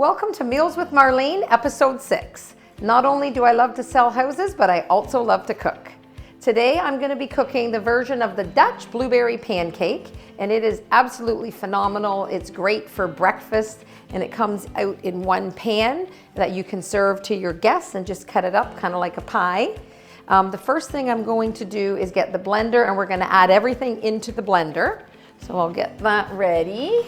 Welcome to Meals with Marlene, episode 6. Not only do I love to sell houses, but I also love to cook. Today I'm going to be cooking the version of the Dutch blueberry pancake, and it is absolutely phenomenal. It's great for breakfast, and it comes out in one pan that you can serve to your guests and just cut it up kind of like a pie. The first thing I'm going to do is get the blender, and we're going to add everything into the blender. So I'll get that ready.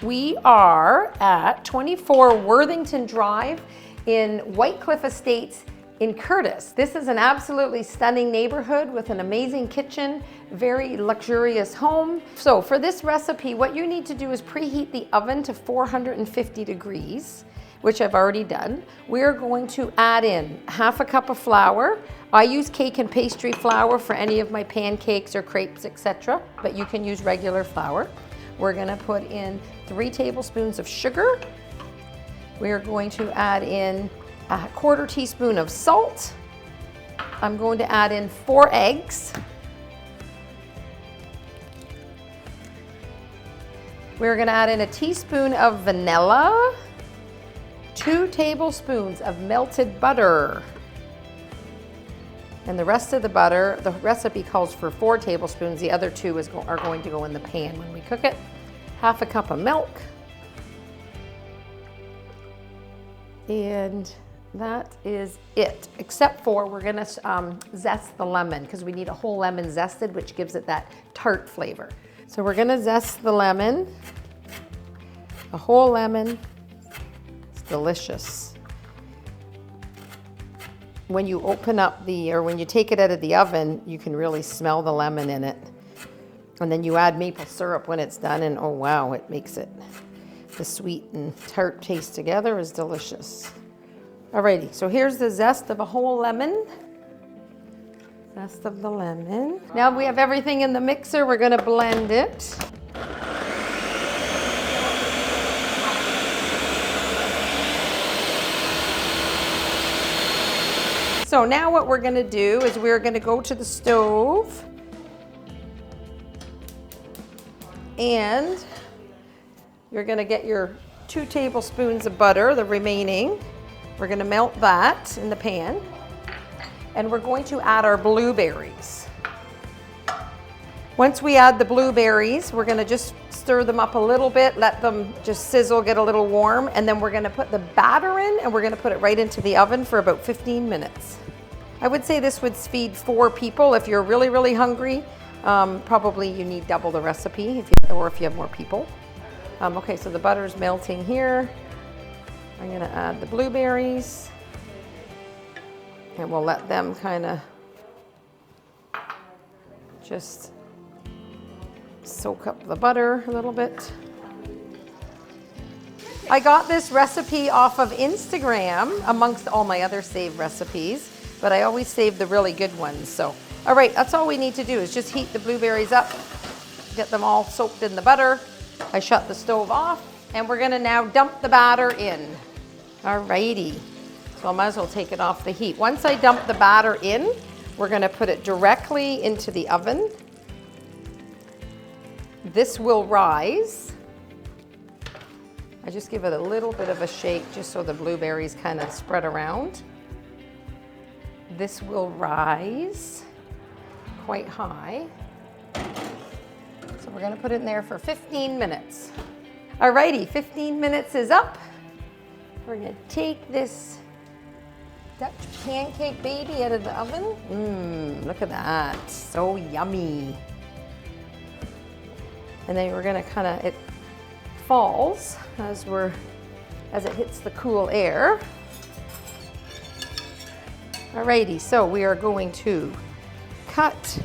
We are at 24 Worthington Drive in White Cliff Estates in Courtice. This is an absolutely stunning neighborhood with an amazing kitchen, very luxurious home. So for this recipe, what you need to do is preheat the oven to 450 degrees, which I've already done. We're going to add in half a cup of flour. I use cake and pastry flour for any of my pancakes or crepes, etc., but you can use regular flour. We're gonna put in 3 tablespoons of sugar. We're going to add in a 1/4 teaspoon of salt. I'm going to add in 4 eggs. We're gonna add in a teaspoon of vanilla, 2 tablespoons of melted butter. And the rest of the butter, the recipe calls for 4 tablespoons. The other 2 are going to go in the pan when we cook it. Half a cup of milk. And that is it, except for we're gonna zest the lemon because we need a whole lemon zested, which gives it that tart flavor. So we're gonna zest the lemon, a whole lemon. It's delicious. When you open up when you take it out of the oven, you can really smell the lemon in it. And then you add maple syrup when it's done, and oh wow, it makes it, the sweet and tart taste together is delicious. Alrighty, so here's the zest of a whole lemon. Zest of the lemon. Now we have everything in the mixer, we're gonna blend it. So now what we're gonna do is we're gonna go to the stove and you're gonna get your 2 tablespoons of butter, the remaining. We're gonna melt that in the pan and we're going to add our blueberries. Once we add the blueberries, we're gonna just stir them up a little bit, let them just sizzle, get a little warm, and then we're gonna put the batter in and we're gonna put it right into the oven for about 15 minutes. I would say this would feed 4 people. If you're really, really hungry, probably you need double the recipe or if you have more people. Okay, so the butter's melting here. I'm gonna add the blueberries and we'll let them kind of just soak up the butter a little bit. I got this recipe off of Instagram amongst all my other saved recipes, but I always save the really good ones. So, all right, that's all we need to do is just heat the blueberries up, get them all soaked in the butter. I shut the stove off and we're gonna now dump the batter in. All righty, so I might as well take it off the heat. Once I dump the batter in, we're gonna put it directly into the oven. This will rise. I just give it a little bit of a shake just so the blueberries kind of spread around. This will rise quite high. So we're gonna put it in there for 15 minutes. Alrighty, 15 minutes is up. We're gonna take this Dutch pancake baby out of the oven. Look at that, so yummy. And then we're gonna it falls as it hits the cool air. Alrighty, so we are going to cut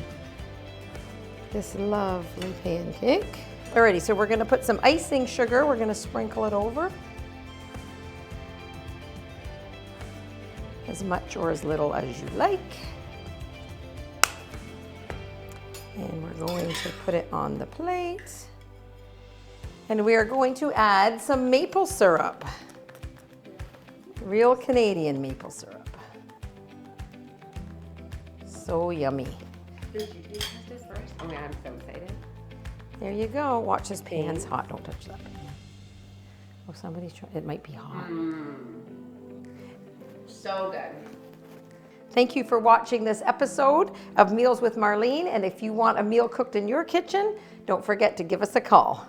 this lovely pancake. Alrighty, so we're gonna put some icing sugar. We're gonna sprinkle it over. As much or as little as you like. And we're going to put it on the plate. And we are going to add some maple syrup. Real Canadian maple syrup. So yummy. Did you test this first? Oh yeah, I'm so excited. There you go. Watch this pan's hot. Don't touch that. Oh, somebody's trying, it might be hot. So good. Thank you for watching this episode of Meals with Marlene. And if you want a meal cooked in your kitchen, don't forget to give us a call.